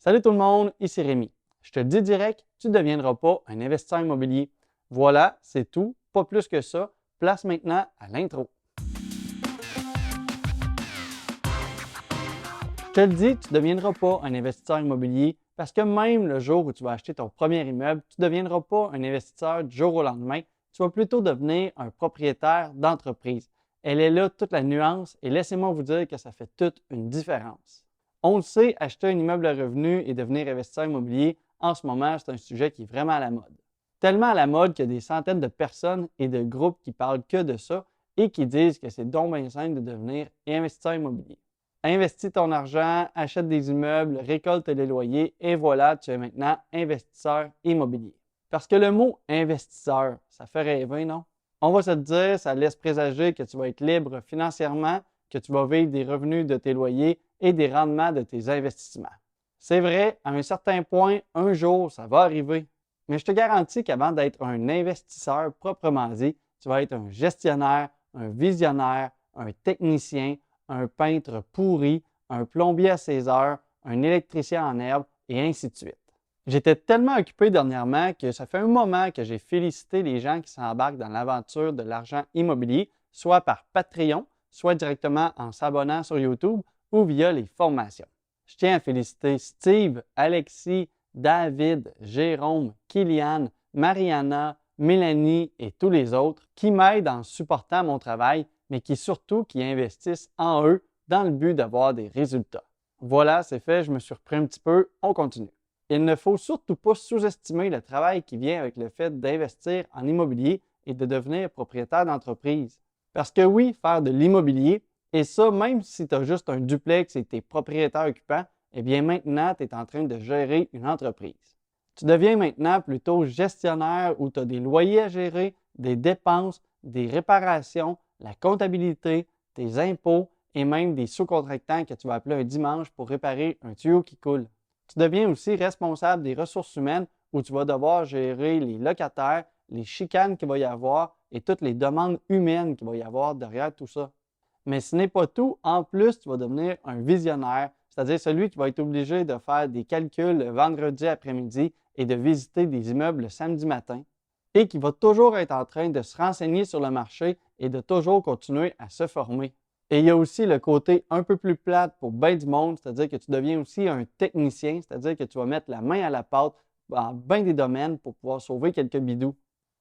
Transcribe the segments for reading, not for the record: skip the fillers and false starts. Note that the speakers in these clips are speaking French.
Salut tout le monde, ici Rémi. Je te le dis direct, tu ne deviendras pas un investisseur immobilier. Voilà, c'est tout, pas plus que ça. Place maintenant à l'intro. Je te le dis, tu ne deviendras pas un investisseur immobilier parce que même le jour où tu vas acheter ton premier immeuble, tu ne deviendras pas un investisseur du jour au lendemain. Tu vas plutôt devenir un propriétaire d'entreprise. Elle est là toute la nuance et laissez-moi vous dire que ça fait toute une différence. On le sait, acheter un immeuble à revenu et devenir investisseur immobilier, en ce moment, c'est un sujet qui est vraiment à la mode. Tellement à la mode qu'il y a des centaines de personnes et de groupes qui parlent que de ça et qui disent que c'est donc bien simple de devenir investisseur immobilier. Investis ton argent, achète des immeubles, récolte les loyers et voilà, tu es maintenant investisseur immobilier. Parce que le mot investisseur, ça fait rêver, non? On va se dire, ça laisse présager que tu vas être libre financièrement, que tu vas vivre des revenus de tes loyers et des rendements de tes investissements. C'est vrai, à un certain point, un jour, ça va arriver. Mais je te garantis qu'avant d'être un investisseur proprement dit, tu vas être un gestionnaire, un visionnaire, un technicien, un peintre pourri, un plombier à 16 heures, un électricien en herbe et ainsi de suite. J'étais tellement occupé dernièrement que ça fait un moment que j'ai félicité les gens qui s'embarquent dans l'aventure de l'argent immobilier, soit par Patreon, soit directement en s'abonnant sur YouTube ou via les formations. Je tiens à féliciter Steve, Alexis, David, Jérôme, Kylian, Mariana, Mélanie et tous les autres qui m'aident en supportant mon travail, mais qui surtout qui investissent en eux dans le but d'avoir des résultats. Voilà, c'est fait, je me suis repris un petit peu, on continue. Il ne faut surtout pas sous-estimer le travail qui vient avec le fait d'investir en immobilier et de devenir propriétaire d'entreprise. Parce que oui, faire de l'immobilier, et ça, même si tu as juste un duplex et tu es propriétaire occupant, eh bien maintenant, tu es en train de gérer une entreprise. Tu deviens maintenant plutôt gestionnaire où tu as des loyers à gérer, des dépenses, des réparations, la comptabilité, tes impôts et même des sous-contractants que tu vas appeler un dimanche pour réparer un tuyau qui coule. Tu deviens aussi responsable des ressources humaines où tu vas devoir gérer les locataires, les chicanes qu'il va y avoir et toutes les demandes humaines qu'il va y avoir derrière tout ça. Mais ce n'est pas tout. En plus, tu vas devenir un visionnaire, c'est-à-dire celui qui va être obligé de faire des calculs le vendredi après-midi et de visiter des immeubles le samedi matin et qui va toujours être en train de se renseigner sur le marché et de toujours continuer à se former. Et il y a aussi le côté un peu plus plate pour bien du monde, c'est-à-dire que tu deviens aussi un technicien, c'est-à-dire que tu vas mettre la main à la pâte dans bien des domaines pour pouvoir sauver quelques bidous.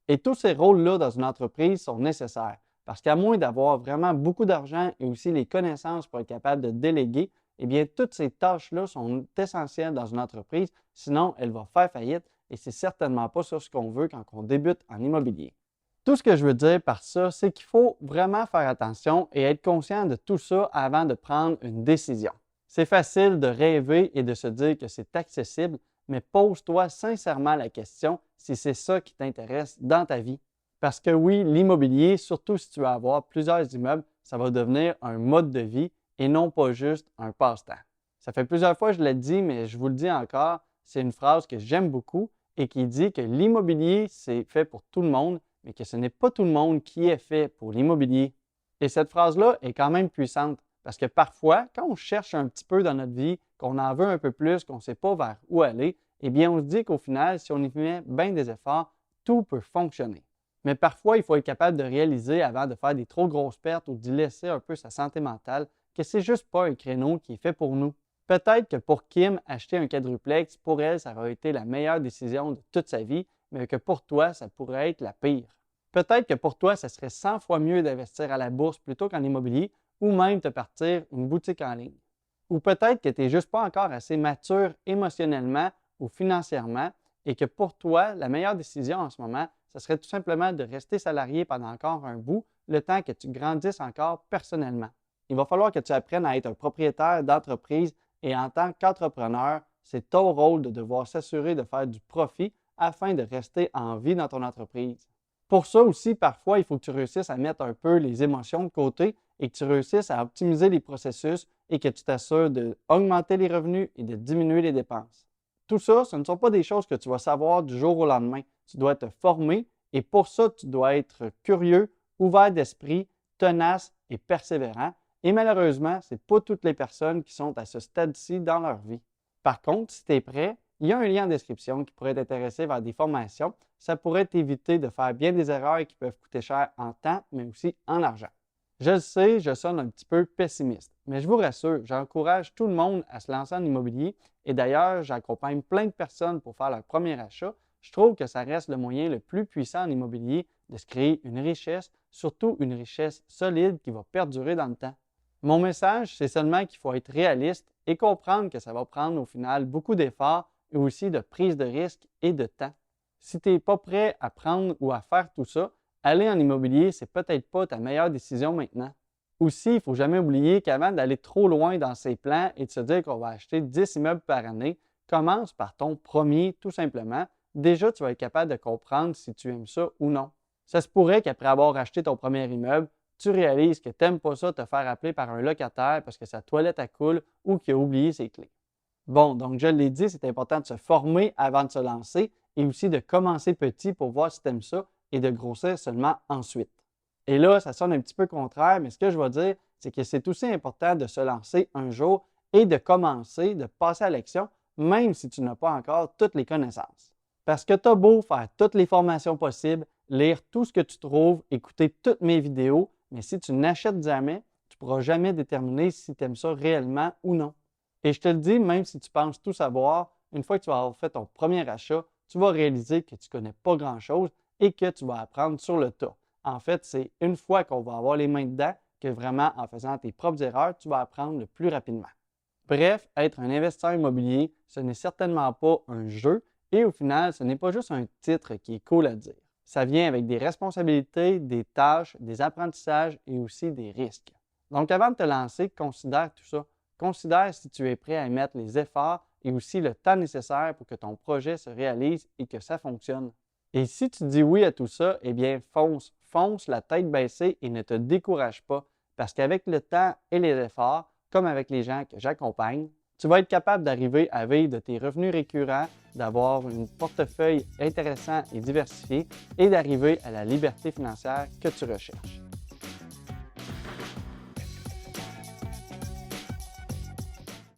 Et tous ces rôles-là dans une entreprise sont nécessaires parce qu'à moins d'avoir vraiment beaucoup d'argent et aussi les connaissances pour être capable de déléguer, eh bien, toutes ces tâches-là sont essentielles dans une entreprise, sinon elle va faire faillite et c'est certainement pas ça ce qu'on veut quand on débute en immobilier. Tout ce que je veux dire par ça, c'est qu'il faut vraiment faire attention et être conscient de tout ça avant de prendre une décision. C'est facile de rêver et de se dire que c'est accessible, mais pose-toi sincèrement la question si c'est ça qui t'intéresse dans ta vie. Parce que oui, l'immobilier, surtout si tu veux avoir plusieurs immeubles, ça va devenir un mode de vie et non pas juste un passe-temps. Ça fait plusieurs fois que je l'ai dit, mais je vous le dis encore, c'est une phrase que j'aime beaucoup et qui dit que l'immobilier, c'est fait pour tout le monde, mais que ce n'est pas tout le monde qui est fait pour l'immobilier. Et cette phrase-là est quand même puissante parce que parfois, quand on cherche un petit peu dans notre vie, qu'on en veut un peu plus, qu'on ne sait pas vers où aller, eh bien, on se dit qu'au final, si on y met bien des efforts, tout peut fonctionner. Mais parfois, il faut être capable de réaliser avant de faire des trop grosses pertes ou d'y laisser un peu sa santé mentale que c'est juste pas un créneau qui est fait pour nous. Peut-être que pour Kim, acheter un quadruplex, pour elle, ça aurait été la meilleure décision de toute sa vie, mais que pour toi, ça pourrait être la pire. Peut-être que pour toi, ça serait 100 fois mieux d'investir à la bourse plutôt qu'en immobilier ou même de partir une boutique en ligne. Ou peut-être que tu n'es juste pas encore assez mature émotionnellement ou financièrement et que pour toi, la meilleure décision en ce moment, ce serait tout simplement de rester salarié pendant encore un bout, le temps que tu grandisses encore personnellement. Il va falloir que tu apprennes à être un propriétaire d'entreprise et en tant qu'entrepreneur, c'est ton rôle de devoir s'assurer de faire du profit afin de rester en vie dans ton entreprise. Pour ça aussi, parfois, il faut que tu réussisses à mettre un peu les émotions de côté et que tu réussisses à optimiser les processus et que tu t'assures d'augmenter les revenus et de diminuer les dépenses. Tout ça, ce ne sont pas des choses que tu vas savoir du jour au lendemain. Tu dois te former et pour ça, tu dois être curieux, ouvert d'esprit, tenace et persévérant. Et malheureusement, ce n'est pas toutes les personnes qui sont à ce stade-ci dans leur vie. Par contre, si tu es prêt, il y a un lien en description qui pourrait t'intéresser vers des formations. Ça pourrait t'éviter de faire bien des erreurs qui peuvent coûter cher en temps, mais aussi en argent. Je le sais, je sonne un petit peu pessimiste, mais je vous rassure, j'encourage tout le monde à se lancer en immobilier et d'ailleurs, j'accompagne plein de personnes pour faire leur premier achat. Je trouve que ça reste le moyen le plus puissant en immobilier de se créer une richesse, surtout une richesse solide qui va perdurer dans le temps. Mon message, c'est seulement qu'il faut être réaliste et comprendre que ça va prendre au final beaucoup d'efforts et aussi de prise de risque et de temps. Si tu n'es pas prêt à prendre ou à faire tout ça, aller en immobilier, c'est peut-être pas ta meilleure décision maintenant. Aussi, il ne faut jamais oublier qu'avant d'aller trop loin dans ses plans et de se dire qu'on va acheter 10 immeubles par année, commence par ton premier tout simplement. Déjà, tu vas être capable de comprendre si tu aimes ça ou non. Ça se pourrait qu'après avoir acheté ton premier immeuble, tu réalises que tu n'aimes pas ça te faire appeler par un locataire parce que sa toilette a coule ou qu'il a oublié ses clés. Bon, donc je l'ai dit, c'est important de se former avant de se lancer et aussi de commencer petit pour voir si tu aimes ça et de grossir seulement ensuite. Et là, ça sonne un petit peu contraire, mais ce que je vais dire, c'est que c'est aussi important de se lancer un jour et de commencer, de passer à l'action, même si tu n'as pas encore toutes les connaissances. Parce que tu as beau faire toutes les formations possibles, lire tout ce que tu trouves, écouter toutes mes vidéos, mais si tu n'achètes jamais, tu ne pourras jamais déterminer si tu aimes ça réellement ou non. Et je te le dis, même si tu penses tout savoir, une fois que tu vas avoir fait ton premier achat, tu vas réaliser que tu ne connais pas grand-chose et que tu vas apprendre sur le tas. En fait, c'est une fois qu'on va avoir les mains dedans que vraiment, en faisant tes propres erreurs, tu vas apprendre le plus rapidement. Bref, être un investisseur immobilier, ce n'est certainement pas un jeu et au final, ce n'est pas juste un titre qui est cool à dire. Ça vient avec des responsabilités, des tâches, des apprentissages et aussi des risques. Donc, avant de te lancer, considère tout ça. Considère si tu es prêt à y mettre les efforts et aussi le temps nécessaire pour que ton projet se réalise et que ça fonctionne. Et si tu dis oui à tout ça, eh bien fonce, fonce la tête baissée et ne te décourage pas parce qu'avec le temps et les efforts, comme avec les gens que j'accompagne, tu vas être capable d'arriver à vivre de tes revenus récurrents, d'avoir un portefeuille intéressant et diversifié et d'arriver à la liberté financière que tu recherches.